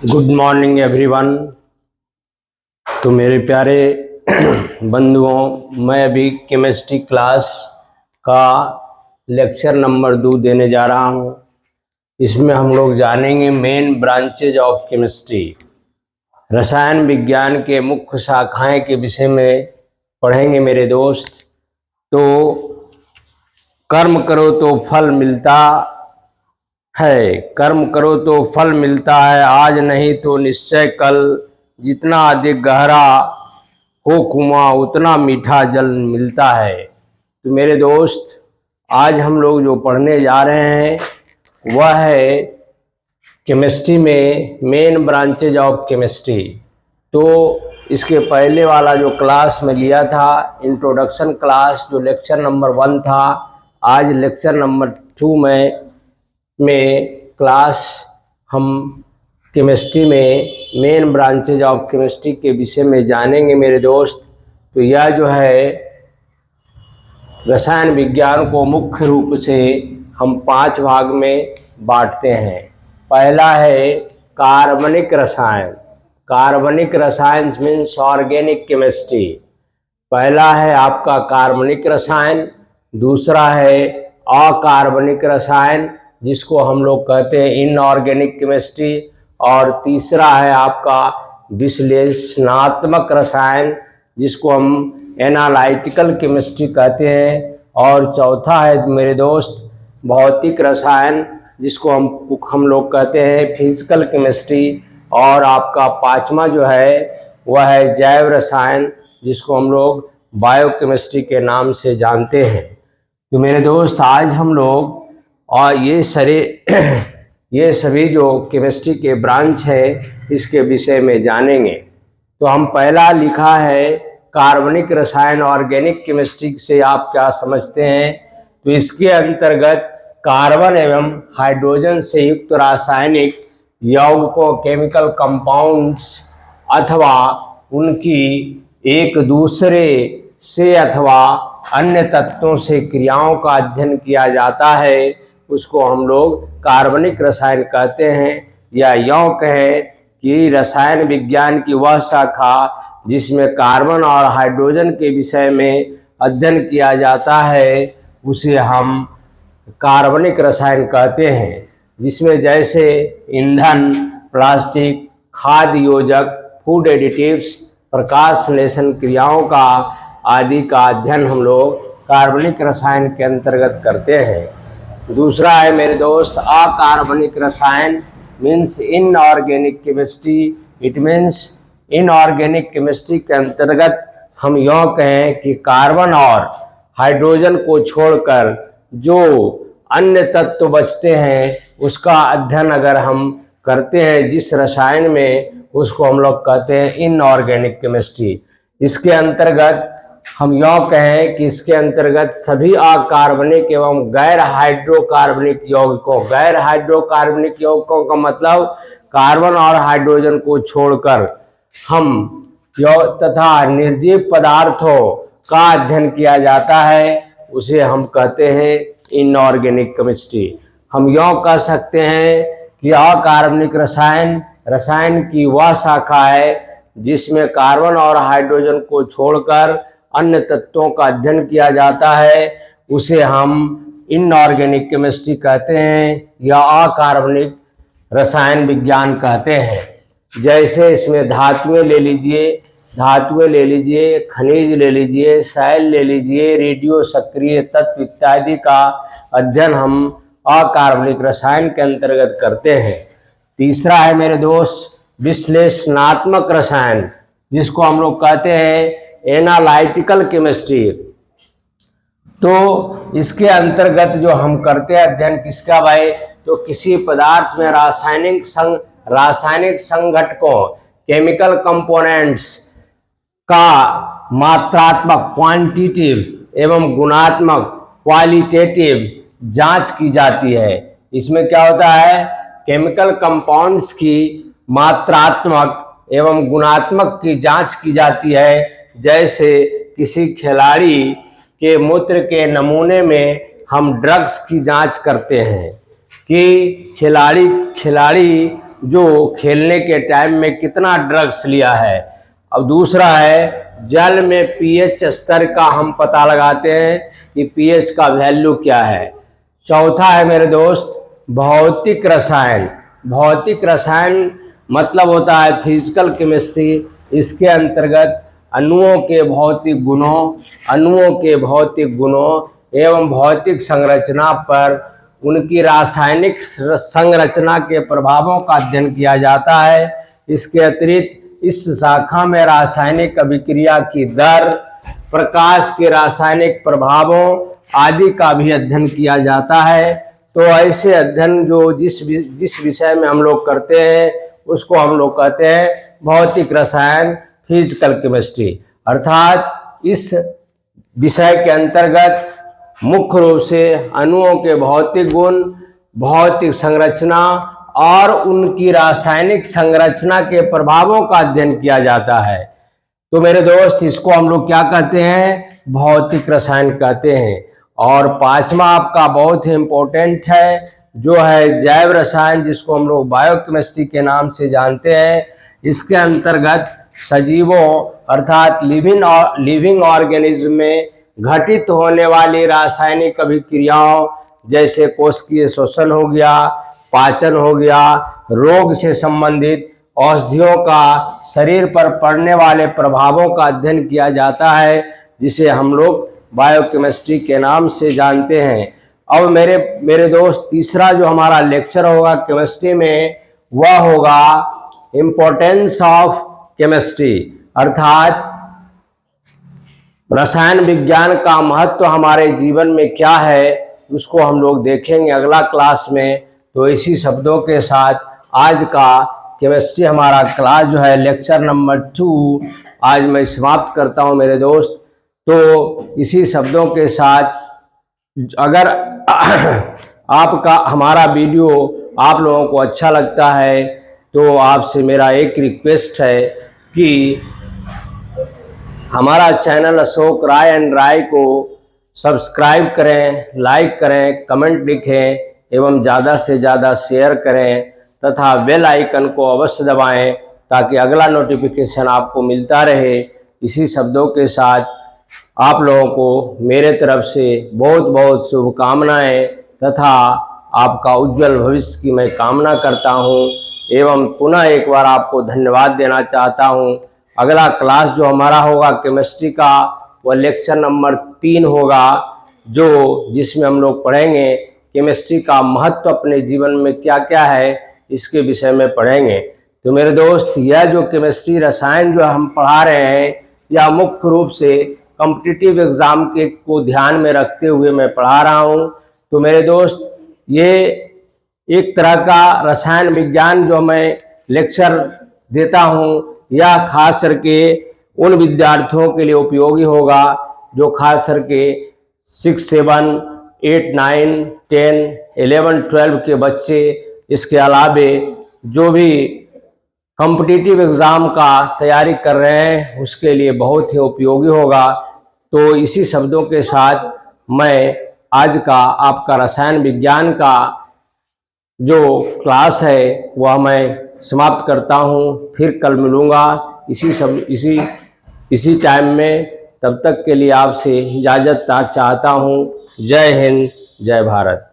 Good morning everyone. तो मेरे प्यारे बंधुओं, मैं अभी केमिस्ट्री क्लास का लेक्चर नंबर 2 देने जा रहा हूँ। इसमें हम लोग जानेंगे मेन ब्रांचेज ऑफ केमिस्ट्री, रसायन विज्ञान के मुख्य शाखाएं के विषय में पढ़ेंगे मेरे दोस्त। तो कर्म करो तो फल मिलता है, कर्म करो तो फल मिलता है, आज नहीं तो निश्चय कल, जितना अधिक गहरा हो कुआं उतना मीठा जल मिलता है। तो मेरे दोस्त, आज हम लोग जो पढ़ने जा रहे हैं वह है केमिस्ट्री में मेन ब्रांचेज ऑफ केमिस्ट्री। तो इसके पहले वाला जो क्लास में लिया था, इंट्रोडक्शन क्लास, जो लेक्चर नंबर 1 था, आज लेक्चर नंबर 2 में क्लास हम केमिस्ट्री में मेन ब्रांचेज ऑफ केमिस्ट्री के विषय में जानेंगे मेरे दोस्त। तो यह जो है रसायन विज्ञान को मुख्य रूप से हम 5 भाग में बांटते हैं। पहला है कार्बनिक रसायन। कार्बनिक रसायन मीन्स ऑर्गेनिक केमिस्ट्री। पहला है आपका कार्बनिक रसायन, दूसरा है अकार्बनिक रसायन जिसको हम लोग कहते हैं इनऑर्गेनिक केमिस्ट्री, और तीसरा है आपका विश्लेषणात्मक रसायन जिसको हम एनालिटिकल केमिस्ट्री कहते हैं, और चौथा है मेरे दोस्त भौतिक रसायन जिसको हम लोग कहते हैं फिजिकल केमिस्ट्री, और आपका पांचवा जो है वह है जैव रसायन जिसको हम लोग बायोकेमिस्ट्री के नाम से जानते हैं। तो मेरे दोस्त, आज हम लोग और ये सभी जो केमिस्ट्री के ब्रांच है इसके विषय में जानेंगे। तो हम पहला लिखा है कार्बनिक रसायन ऑर्गेनिक केमिस्ट्री से आप क्या समझते हैं। तो इसके अंतर्गत कार्बन एवं हाइड्रोजन से युक्त रासायनिक यौगिकों, केमिकल कंपाउंड्स अथवा उनकी एक दूसरे से अथवा अन्य तत्वों से क्रियाओं का अध्ययन किया जाता है, उसको हम लोग कार्बनिक रसायन कहते हैं। या यूँ कहें कि रसायन विज्ञान की वह शाखा जिसमें कार्बन और हाइड्रोजन के विषय में अध्ययन किया जाता है उसे हम कार्बनिक रसायन कहते हैं, जिसमें जैसे ईंधन, प्लास्टिक, खाद्य योजक, फूड एडिटिव्स, प्रकाश संश्लेषण क्रियाओं का आदि का अध्ययन हम लोग कार्बनिक रसायन के अंतर्गत करते हैं। दूसरा है मेरे दोस्त अकार्बनिक रसायन means inorganic chemistry. It means inorganic chemistry के अंतर्गत हम यूँ कहें कि कार्बन और हाइड्रोजन को छोड़कर जो अन्य तत्व बचते हैं उसका अध्ययन अगर हम करते हैं जिस रसायन में, उसको हम लोग कहते हैं इनऑर्गेनिक केमिस्ट्री। इसके अंतर्गत हम यूँ कहें कि इसके अंतर्गत सभी अकार्बनिक एवं गैर हाइड्रोकार्बनिक यौगिकों, गैर हाइड्रोकार्बनिक यौगिकों का मतलब कार्बन और हाइड्रोजन को छोड़कर हम तथा निर्जीव पदार्थों का अध्ययन किया जाता है, उसे हम कहते हैं इनऑर्गेनिक केमिस्ट्री। हम यूँ कह सकते हैं कि अकार्बनिक रसायन की वह शाखा है जिसमें कार्बन और हाइड्रोजन को छोड़कर अन्य तत्वों का अध्ययन किया जाता है, उसे हम इनऑर्गेनिक केमिस्ट्री कहते हैं या अकार्बनिक रसायन विज्ञान कहते हैं। जैसे इसमें धातुएं ले लीजिए, खनिज ले लीजिए, शैल ले लीजिए, रेडियो सक्रिय तत्व इत्यादि का अध्ययन हम अकार्बनिक रसायन के अंतर्गत करते हैं। तीसरा है मेरे दोस्त विश्लेषणात्मक रसायन जिसको हम लोग कहते हैं एनालिटिकल केमिस्ट्री। तो इसके अंतर्गत जो हम करते हैं अध्ययन किसका भाई, तो किसी पदार्थ में रासायनिक संघटकों, केमिकल कंपोनेंट्स का मात्रात्मक क्वांटिटेटिव एवं गुणात्मक क्वालिटेटिव जांच की जाती है। इसमें क्या होता है, केमिकल कंपाउंड्स की मात्रात्मक एवं गुणात्मक की जांच की जाती है। जैसे किसी खिलाड़ी के मूत्र के नमूने में हम ड्रग्स की जांच करते हैं कि खिलाड़ी जो खेलने के टाइम में कितना ड्रग्स लिया है। अब दूसरा है जल में पीएच स्तर का हम पता लगाते हैं कि पीएच का वैल्यू क्या है। चौथा है मेरे दोस्त भौतिक रसायन। भौतिक रसायन मतलब होता है फिजिकल केमिस्ट्री। इसके अंतर्गत अणुओं के भौतिक गुणों एवं भौतिक संरचना पर उनकी रासायनिक संरचना के प्रभावों का अध्ययन किया जाता है। इसके अतिरिक्त इस शाखा में रासायनिक अभिक्रिया की दर, प्रकाश के रासायनिक प्रभावों आदि का भी अध्ययन किया जाता है। तो ऐसे अध्ययन जो जिस विषय में हम लोग करते हैं उसको हम लोग कहते हैं भौतिक रसायन, फिजिकल केमिस्ट्री। अर्थात इस विषय के अंतर्गत मुख्य रूप से अणुओं के भौतिक गुण, भौतिक संरचना और उनकी रासायनिक संरचना के प्रभावों का अध्ययन किया जाता है। तो मेरे दोस्त इसको हम लोग क्या कहते हैं? भौतिक रसायन कहते हैं। और पांचवा आपका बहुत ही इम्पोर्टेंट है जो है जैव रसायन, जिसको हम लोग बायोकेमिस्ट्री के नाम से जानते हैं। इसके अंतर्गत सजीवों अर्थात लिविंग ऑर्गेनिज्म में घटित होने वाली रासायनिक अभिक्रियाओं जैसे कोशिकीय श्वसन हो गया, पाचन हो गया, रोग से संबंधित औषधियों का शरीर पर पड़ने वाले प्रभावों का अध्ययन किया जाता है, जिसे हम लोग बायोकेमिस्ट्री के नाम से जानते हैं। अब मेरे दोस्त तीसरा जो हमारा लेक्चर होगा केमिस्ट्री में वह होगा इम्पोर्टेंस ऑफ केमिस्ट्री, अर्थात रसायन विज्ञान का महत्व हमारे जीवन में क्या है उसको हम लोग देखेंगे अगला क्लास में। तो इसी शब्दों के साथ आज का केमिस्ट्री हमारा क्लास जो है लेक्चर नंबर 2 आज मैं समाप्त करता हूं मेरे दोस्त। तो इसी शब्दों के साथ अगर आपका हमारा वीडियो आप लोगों को अच्छा लगता है तो आपसे मेरा एक रिक्वेस्ट है कि हमारा चैनल अशोक राय एंड राय को सब्सक्राइब करें, लाइक करें, कमेंट लिखें एवं ज़्यादा से ज़्यादा शेयर करें तथा बेल आइकन को अवश्य दबाएं ताकि अगला नोटिफिकेशन आपको मिलता रहे। इसी शब्दों के साथ आप लोगों को मेरे तरफ से बहुत बहुत शुभकामनाएं तथा आपका उज्जवल भविष्य की मैं कामना करता हूं एवं पुनः एक बार आपको धन्यवाद देना चाहता हूं। अगला क्लास जो हमारा होगा केमिस्ट्री का वह लेक्चर नंबर 3 होगा जिसमें हम लोग पढ़ेंगे केमिस्ट्री का महत्व अपने जीवन में क्या क्या है इसके विषय में पढ़ेंगे। तो मेरे दोस्त यह जो केमिस्ट्री रसायन जो हम पढ़ा रहे हैं यह मुख्य रूप से कॉम्पिटिटिव एग्जाम को ध्यान में रखते हुए मैं पढ़ा रहा हूं। तो मेरे दोस्त ये एक तरह का रसायन विज्ञान जो मैं लेक्चर देता हूं यह खास करके उन विद्यार्थियों के लिए उपयोगी होगा जो खास करके 6, 7, 8, 9, 10, 11, 12 के बच्चे, इसके अलावे जो भी कॉम्पिटिटिव एग्ज़ाम का तैयारी कर रहे हैं उसके लिए बहुत ही उपयोगी होगा। तो इसी शब्दों के साथ मैं आज का आपका रसायन विज्ञान का जो क्लास है वह मैं समाप्त करता हूं। फिर कल मिलूंगा इसी टाइम में। तब तक के लिए आपसे इजाज़त चाहता हूं। जय हिंद, जय भारत।